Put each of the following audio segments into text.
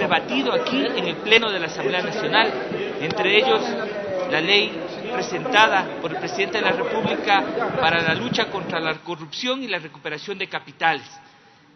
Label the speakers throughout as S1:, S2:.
S1: debatido aquí en el Pleno de la Asamblea Nacional, entre ellos la ley presentada por el Presidente de la República para la lucha contra la corrupción y la recuperación de capitales,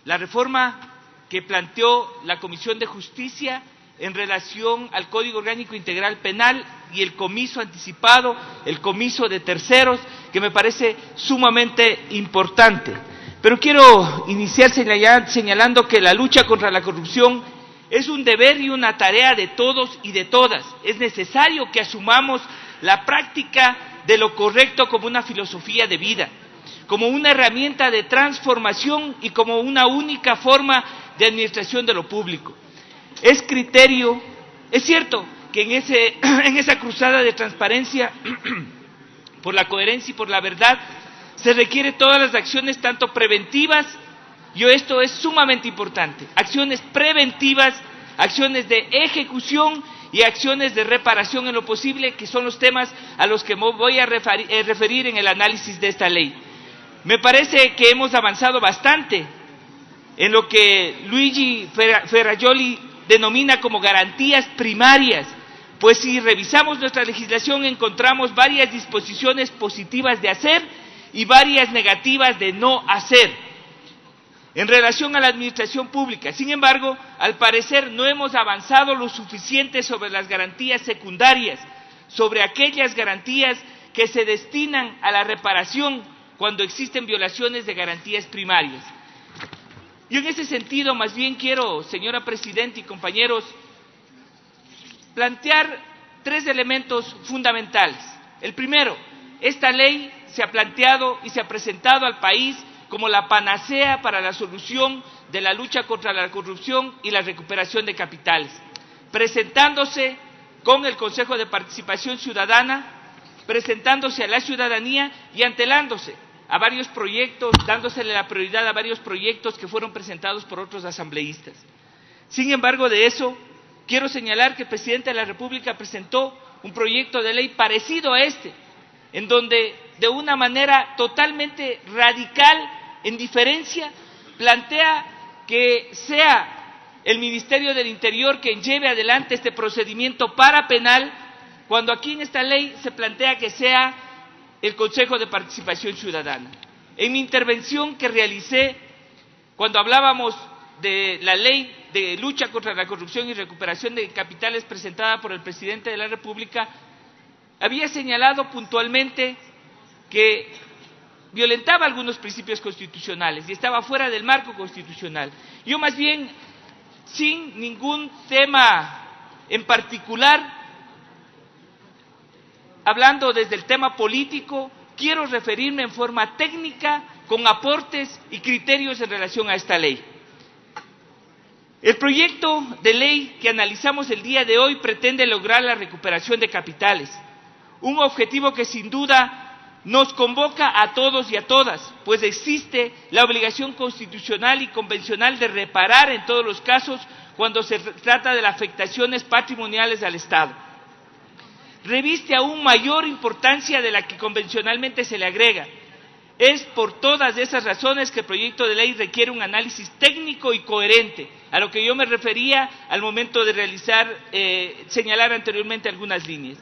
S1: la reforma que planteó la Comisión de Justicia en relación al Código Orgánico Integral Penal y el comiso anticipado, el comiso de terceros, que me parece sumamente importante. Pero quiero iniciar señalando que la lucha contra la corrupción es un deber y una tarea de todos y de todas. Es necesario que asumamos la práctica de lo correcto como una filosofía de vida, como una herramienta de transformación y como una única forma de administración de lo público. Es cierto que en esa cruzada de transparencia, por la coherencia y por la verdad, se requiere todas las acciones, tanto preventivas, y esto es sumamente importante, acciones preventivas, acciones de ejecución y acciones de reparación en lo posible, que son los temas a los que me voy a referir en el análisis de esta ley. Me parece que hemos avanzado bastante en lo que Luigi Ferrajoli denomina como garantías primarias, pues si revisamos nuestra legislación encontramos varias disposiciones positivas de hacer y varias negativas de no hacer en relación a la administración pública. Sin embargo, al parecer no hemos avanzado lo suficiente sobre las garantías secundarias, sobre aquellas garantías que se destinan a la reparación cuando existen violaciones de garantías primarias. Y en ese sentido, más bien quiero, señora Presidenta y compañeros, plantear tres elementos fundamentales. El primero, esta ley se ha planteado y se ha presentado al país como la panacea para la solución de la lucha contra la corrupción y la recuperación de capitales, presentándose con el Consejo de Participación Ciudadana, presentándose a la ciudadanía y antelándose a varios proyectos, dándosele la prioridad a varios proyectos que fueron presentados por otros asambleístas. Sin embargo, de eso, quiero señalar que el Presidente de la República presentó un proyecto de ley parecido a este, en donde de una manera totalmente radical, en diferencia, plantea que sea el Ministerio del Interior quien lleve adelante este procedimiento parapenal, cuando aquí en esta ley se plantea que sea el Consejo de Participación Ciudadana. En mi intervención que realicé, cuando hablábamos de la ley de lucha contra la corrupción y recuperación de capitales presentada por el Presidente de la República, había señalado puntualmente que violentaba algunos principios constitucionales y estaba fuera del marco constitucional. Yo más bien, sin ningún tema en particular, hablando desde el tema político, quiero referirme en forma técnica, con aportes y criterios en relación a esta ley. El proyecto de ley que analizamos el día de hoy pretende lograr la recuperación de capitales, un objetivo que sin duda nos convoca a todos y a todas, pues existe la obligación constitucional y convencional de reparar en todos los casos cuando se trata de las afectaciones patrimoniales al Estado. Reviste aún mayor importancia de la que convencionalmente se le agrega. Es por todas esas razones que el proyecto de ley requiere un análisis técnico y coherente, a lo que yo me refería al momento de señalar anteriormente algunas líneas,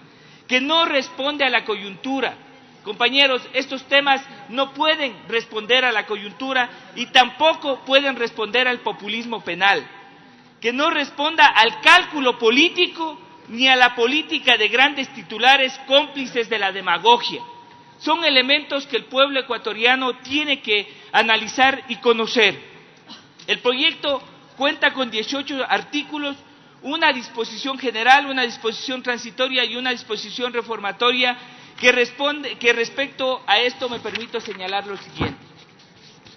S1: que no responde a la coyuntura. Compañeros, estos temas no pueden responder a la coyuntura y tampoco pueden responder al populismo penal, que no responda al cálculo político ni a la política de grandes titulares cómplices de la demagogia. Son elementos que el pueblo ecuatoriano tiene que analizar y conocer. El proyecto cuenta con 18 artículos, una disposición general, una disposición transitoria y una disposición reformatoria que respecto a esto me permito señalar lo siguiente.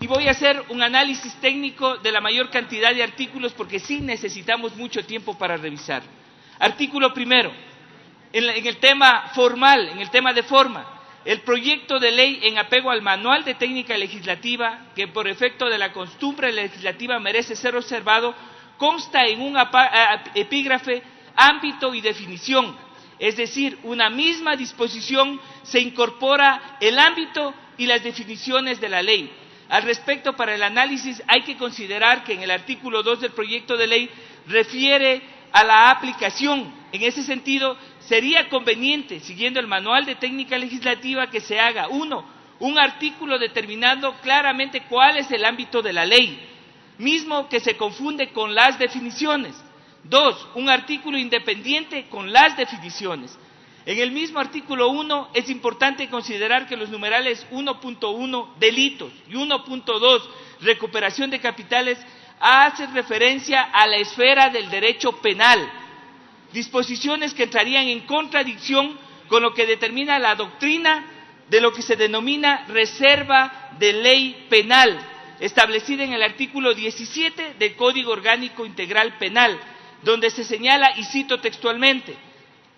S1: Y voy a hacer un análisis técnico de la mayor cantidad de artículos porque sí necesitamos mucho tiempo para revisar. Artículo primero, en el tema formal, en el tema de forma, el proyecto de ley en apego al Manual de Técnica Legislativa, que por efecto de la costumbre legislativa merece ser observado, consta en un epígrafe, ámbito y definición, es decir, una misma disposición se incorpora el ámbito y las definiciones de la ley. Al respecto, para el análisis hay que considerar que en el artículo 2 del proyecto de ley refiere a la aplicación. En ese sentido, sería conveniente, siguiendo el manual de técnica legislativa, que se haga, 1, un artículo determinando claramente cuál es el ámbito de la ley, mismo que se confunde con las definiciones. 2, un artículo independiente con las definiciones. En el mismo artículo 1 es importante considerar que los numerales 1.1, delitos, y 1.2, recuperación de capitales, hacen referencia a la esfera del derecho penal, disposiciones que entrarían en contradicción con lo que determina la doctrina de lo que se denomina reserva de ley penal, establecida en el artículo 17 del Código Orgánico Integral Penal, donde se señala, y cito textualmente: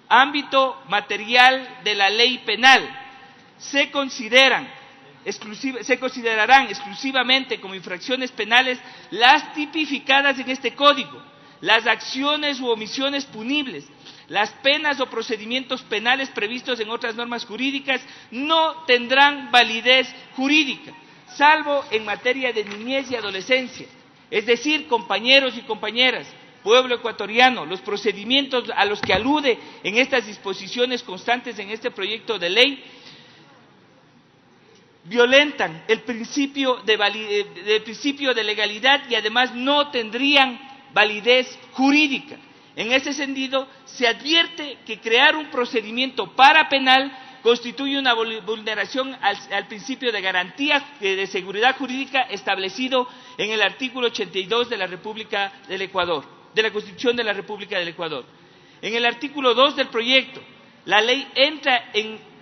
S1: ámbito material de la ley penal, se considerarán exclusivamente como infracciones penales las tipificadas en este código, las acciones u omisiones punibles, las penas o procedimientos penales previstos en otras normas jurídicas no tendrán validez jurídica, salvo en materia de niñez y adolescencia. Es decir, compañeros y compañeras, pueblo ecuatoriano, los procedimientos a los que alude en estas disposiciones constantes en este proyecto de ley violentan el principio de legalidad y además no tendrían validez jurídica. En ese sentido, se advierte que crear un procedimiento parapenal constituye una vulneración al principio de garantía de seguridad jurídica establecido en el artículo 82 de la República del Ecuador, de la Constitución de la República del Ecuador. En el artículo 2 del proyecto, la ley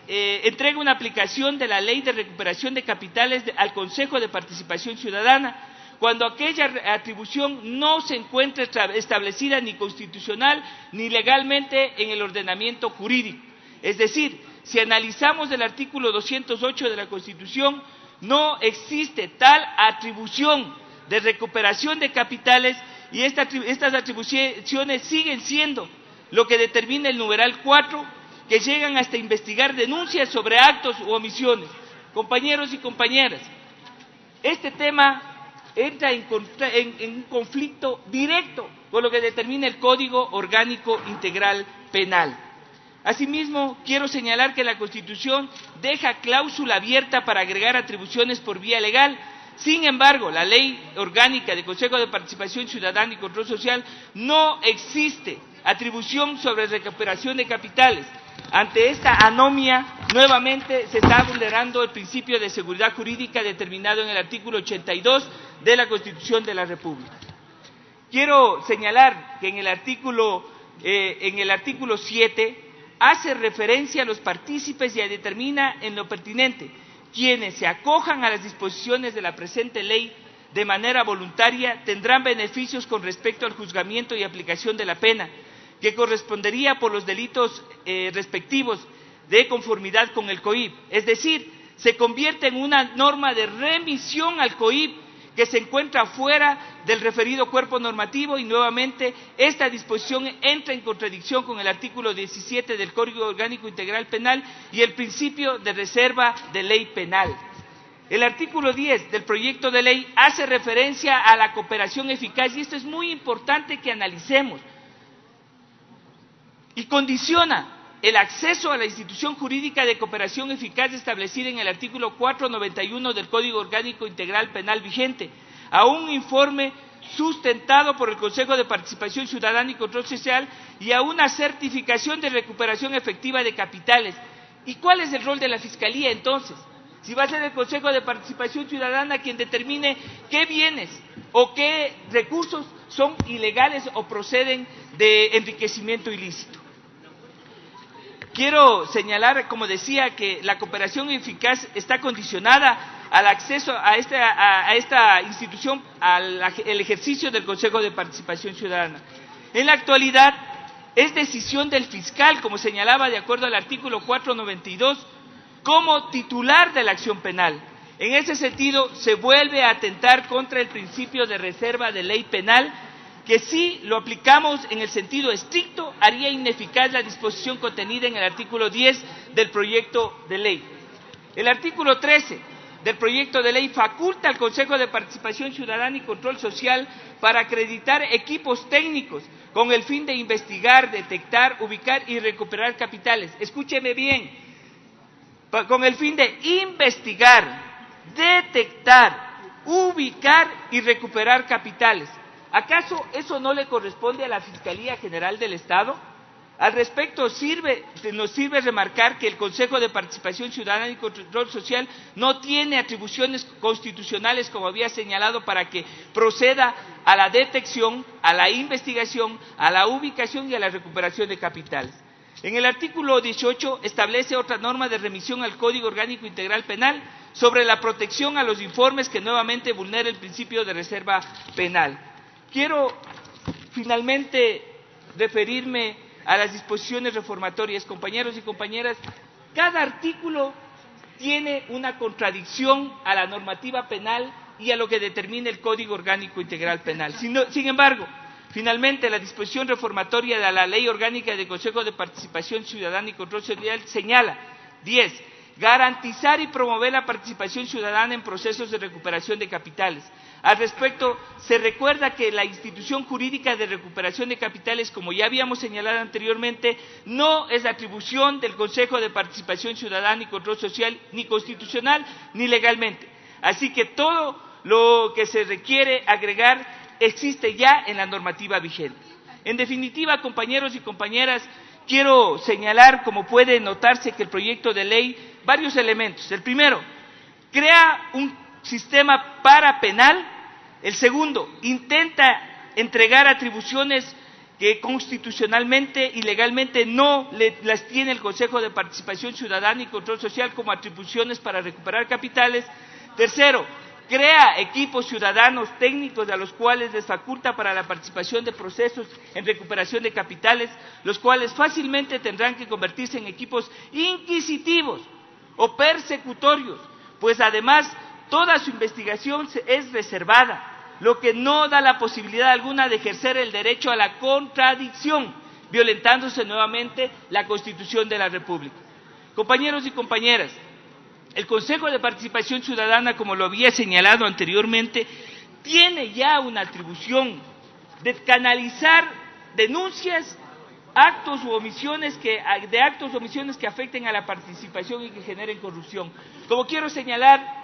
S1: entrega una aplicación de la Ley de Recuperación de Capitales al Consejo de Participación Ciudadana, cuando aquella atribución no se encuentre establecida ni constitucional ni legalmente en el ordenamiento jurídico. Es decir, si analizamos el artículo 208 de la Constitución, no existe tal atribución de recuperación de capitales y estas atribuciones siguen siendo lo que determina el numeral 4, que llegan hasta investigar denuncias sobre actos u omisiones. Compañeros y compañeras, este tema entra en un conflicto directo con lo que determina el Código Orgánico Integral Penal. Asimismo, quiero señalar que la Constitución deja cláusula abierta para agregar atribuciones por vía legal. Sin embargo, la Ley Orgánica del Consejo de Participación Ciudadana y Control Social no existe atribución sobre recuperación de capitales. Ante esta anomia, nuevamente se está vulnerando el principio de seguridad jurídica determinado en el artículo 82 de la Constitución de la República. Quiero señalar que en el artículo 7 hace referencia a los partícipes y determina en lo pertinente: quienes se acojan a las disposiciones de la presente ley de manera voluntaria tendrán beneficios con respecto al juzgamiento y aplicación de la pena, que correspondería por los delitos respectivos de conformidad con el COIP. Es decir, se convierte en una norma de remisión al COIP que se encuentra fuera del referido cuerpo normativo, y nuevamente esta disposición entra en contradicción con el artículo 17 del Código Orgánico Integral Penal y el principio de reserva de ley penal. El artículo 10 del proyecto de ley hace referencia a la cooperación eficaz, y esto es muy importante que analicemos, y condiciona el acceso a la institución jurídica de cooperación eficaz establecida en el artículo 491 del Código Orgánico Integral Penal vigente, a un informe sustentado por el Consejo de Participación Ciudadana y Control Social y a una certificación de recuperación efectiva de capitales. ¿Y cuál es el rol de la Fiscalía entonces? Si va a ser el Consejo de Participación Ciudadana quien determine qué bienes o qué recursos son ilegales o proceden de enriquecimiento ilícito. Quiero señalar, como decía, que la cooperación eficaz está condicionada al acceso a esta institución, el ejercicio del Consejo de Participación Ciudadana. En la actualidad, es decisión del fiscal, como señalaba de acuerdo al artículo 492, como titular de la acción penal. En ese sentido, se vuelve a atentar contra el principio de reserva de ley penal, que si lo aplicamos en el sentido estricto, haría ineficaz la disposición contenida en el artículo 10 del proyecto de ley. El artículo 13 del proyecto de ley faculta al Consejo de Participación Ciudadana y Control Social para acreditar equipos técnicos con el fin de investigar, detectar, ubicar y recuperar capitales. Escúcheme bien, con el fin de investigar, detectar, ubicar y recuperar capitales. ¿Acaso eso no le corresponde a la Fiscalía General del Estado? Al respecto, nos sirve remarcar que el Consejo de Participación Ciudadana y Control Social no tiene atribuciones constitucionales, como había señalado, para que proceda a la detección, a la investigación, a la ubicación y a la recuperación de capitales. En el artículo 18 establece otra norma de remisión al Código Orgánico Integral Penal sobre la protección a los informes que nuevamente vulnera el principio de reserva penal. Quiero finalmente referirme a las disposiciones reformatorias. Compañeros y compañeras, cada artículo tiene una contradicción a la normativa penal y a lo que determina el Código Orgánico Integral Penal. Sin embargo, finalmente la disposición reformatoria de la Ley Orgánica del Consejo de Participación Ciudadana y Control Social señala: 10. Garantizar y promover la participación ciudadana en procesos de recuperación de capitales. Al respecto, se recuerda que la institución jurídica de recuperación de capitales, como ya habíamos señalado anteriormente, no es atribución del Consejo de Participación Ciudadana y Control Social, ni constitucional ni legalmente. Así que todo lo que se requiere agregar existe ya en la normativa vigente. En definitiva, compañeros y compañeras, quiero señalar, como puede notarse, que el proyecto de ley, varios elementos. El primero, crea un sistema parapenal. El segundo, intenta entregar atribuciones que constitucionalmente y legalmente no las tiene el Consejo de Participación Ciudadana y Control Social como atribuciones para recuperar capitales. Tercero, crea equipos ciudadanos técnicos a los cuales les faculta para la participación de procesos en recuperación de capitales, los cuales fácilmente tendrán que convertirse en equipos inquisitivos o persecutorios, pues además toda su investigación es reservada, lo que no da la posibilidad alguna de ejercer el derecho a la contradicción, violentándose nuevamente la Constitución de la República. Compañeros y compañeras, el Consejo de Participación Ciudadana, como lo había señalado anteriormente, tiene ya una atribución de canalizar denuncias, actos u omisiones que afecten a la participación y que generen corrupción. Como quiero señalar,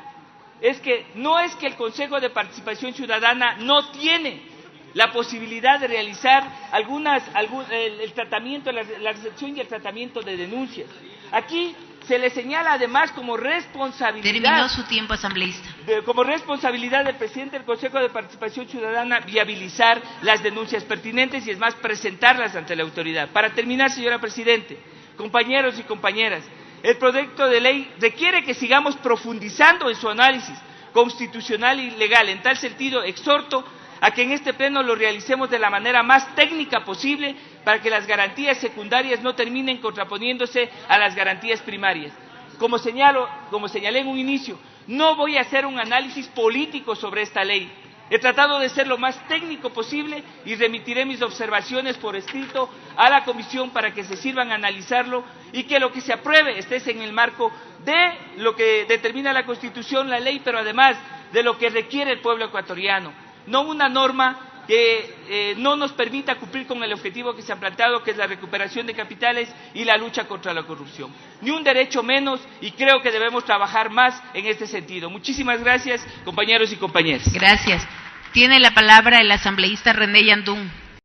S1: no es que el Consejo de Participación Ciudadana no tiene la posibilidad de realizar el tratamiento, la recepción y el tratamiento de denuncias. Aquí se le señala además como responsabilidad.
S2: Terminó su tiempo, asambleísta.
S1: Como responsabilidad del presidente del Consejo de Participación Ciudadana viabilizar las denuncias pertinentes y es más presentarlas ante la autoridad. Para terminar, señora Presidente, compañeros y compañeras, el proyecto de ley requiere que sigamos profundizando en su análisis constitucional y legal. En tal sentido, exhorto a que en este pleno lo realicemos de la manera más técnica posible para que las garantías secundarias no terminen contraponiéndose a las garantías primarias. Como señalé en un inicio, no voy a hacer un análisis político sobre esta ley. He tratado de ser lo más técnico posible y remitiré mis observaciones por escrito a la comisión para que se sirvan a analizarlo y que lo que se apruebe esté en el marco de lo que determina la Constitución, la ley, pero además de lo que requiere el pueblo ecuatoriano. No una norma que no nos permita cumplir con el objetivo que se ha planteado, que es la recuperación de capitales y la lucha contra la corrupción. Ni un derecho menos, y creo que debemos trabajar más en este sentido. Muchísimas gracias, compañeros y compañeras.
S2: Gracias. Tiene la palabra el asambleísta René Yandún.